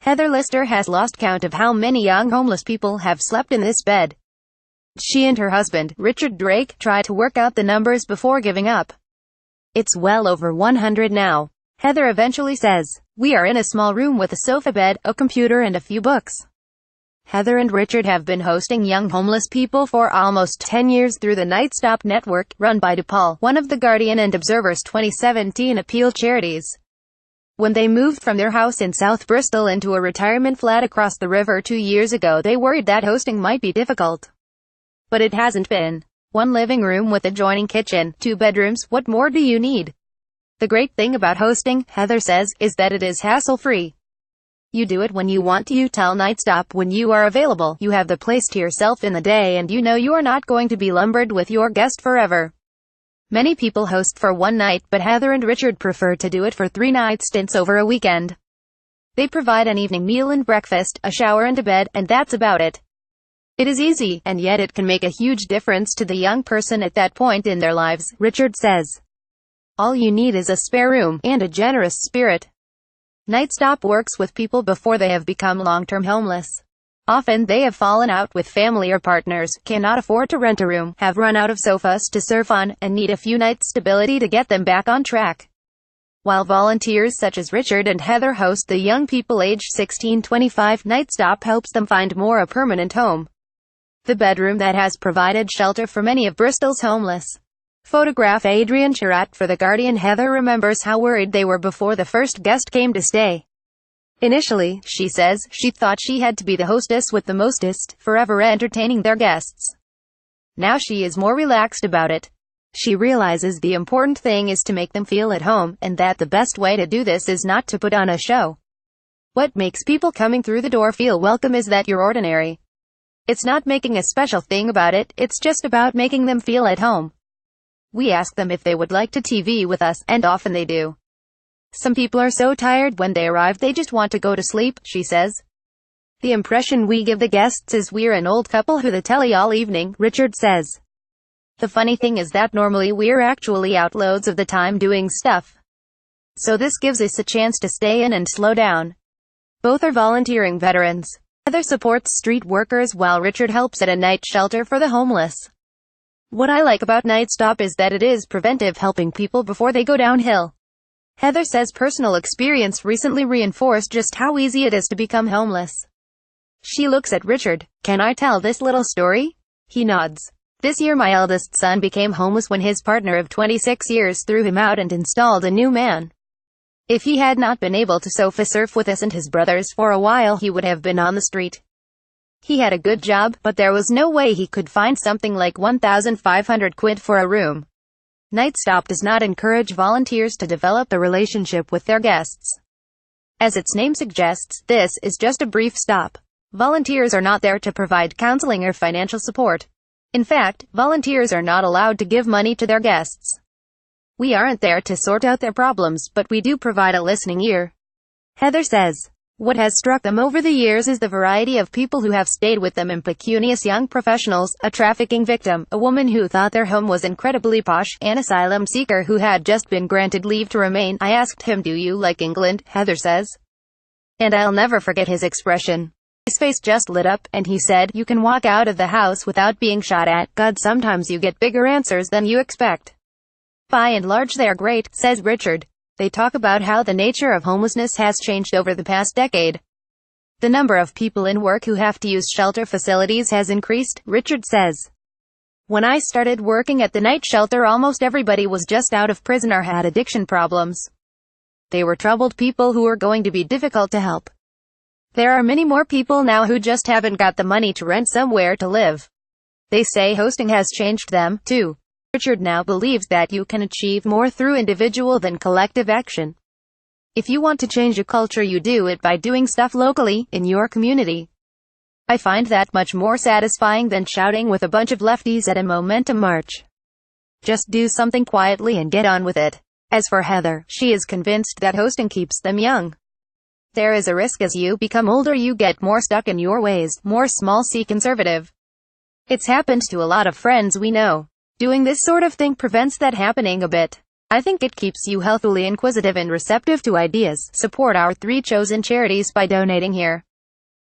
Heather Lister has lost count of how many young homeless people have slept in this bed. She and her husband, Richard Drake, try to work out the numbers before giving up. It's well over 100 now. Heather eventually says, "We are in a small room with a sofa bed, a computer and a few books." Heather and Richard have been hosting young homeless people for almost 10 years through the Nightstop network, run by Depaul, one of The Guardian and Observer's 2017 appeal charities. When they moved from their house in South Bristol into a retirement flat across the river 2 years ago, they worried that hosting might be difficult. But it hasn't been. One living room with adjoining kitchen, 2 bedrooms, what more do you need? The great thing about hosting, Heather says, is that it is hassle-free. You do it when you want to. You tell Nightstop when you are available. You have the place to yourself in the day and you know you are not going to be lumbered with your guest forever. Many people host for one night, but Heather and Richard prefer to do it for 3-night stints over a weekend. They provide an evening meal and breakfast, a shower and a bed, and that's about it. It is easy, and yet it can make a huge difference to the young person at that point in their lives, Richard says. All you need is a spare room, and a generous spirit. Nightstop works with people before they have become long-term homeless. Often they have fallen out with family or partners, cannot afford to rent a room, have run out of sofas to surf on, and need a few nights stability to get them back on track. While volunteers such as Richard and Heather host the young people aged 16-25, Nightstop helps them find a permanent home. The bedroom that has provided shelter for many of Bristol's homeless. Photograph Adrian Charat for The Guardian. Heather remembers how worried they were before the first guest came to stay. Initially, she says, she thought she had to be the hostess with the mostest, forever entertaining their guests. Now she is more relaxed about it. She realizes the important thing is to make them feel at home, and that the best way to do this is not to put on a show. What makes people coming through the door feel welcome is that you're ordinary. It's not making a special thing about it, it's just about making them feel at home. We ask them if they would like to TV with us, and often they do. Some people are so tired when they arrive they just want to go to sleep, she says. The impression we give the guests is we're an old couple who the telly all evening, Richard says. The funny thing is that normally we're actually out loads of the time doing stuff. So this gives us a chance to stay in and slow down. Both are volunteering veterans. Heather supports street workers while Richard helps at a night shelter for the homeless. What I like about Nightstop is that it is preventive, helping people before they go downhill. Heather says personal experience recently reinforced just how easy it is to become homeless. She looks at Richard. Can I tell this little story? He nods. This year my eldest son became homeless when his partner of 26 years threw him out and installed a new man. If he had not been able to sofa surf with us and his brothers for a while, he would have been on the street. He had a good job, but there was no way he could find something like 1,500 quid for a room. Nightstop does not encourage volunteers to develop a relationship with their guests. As its name suggests, this is just a brief stop. Volunteers are not there to provide counseling or financial support. In fact, volunteers are not allowed to give money to their guests. We aren't there to sort out their problems, but we do provide a listening ear. Heather says. What has struck them over the years is the variety of people who have stayed with them: impecunious young professionals, a trafficking victim, a woman who thought their home was incredibly posh, an asylum seeker who had just been granted leave to remain. I asked him, "Do you like England?" Heather says. And I'll never forget his expression. His face just lit up, and he said, "You can walk out of the house without being shot at. God, sometimes you get bigger answers than you expect." By and large they're great, says Richard. They talk about how the nature of homelessness has changed over the past decade. The number of people in work who have to use shelter facilities has increased, Richard says. When I started working at the night shelter, almost everybody was just out of prison or had addiction problems. They were troubled people who were going to be difficult to help. There are many more people now who just haven't got the money to rent somewhere to live. They say hosting has changed them, too. Richard now believes that you can achieve more through individual than collective action. If you want to change a culture, you do it by doing stuff locally, in your community. I find that much more satisfying than shouting with a bunch of lefties at a momentum march. Just do something quietly and get on with it. As for Heather, she is convinced that hosting keeps them young. There is a risk as you become older you get more stuck in your ways, more small-c conservative. It's happened to a lot of friends we know. Doing this sort of thing prevents that happening a bit. I think it keeps you healthily inquisitive and receptive to ideas. Support our 3 chosen charities by donating here.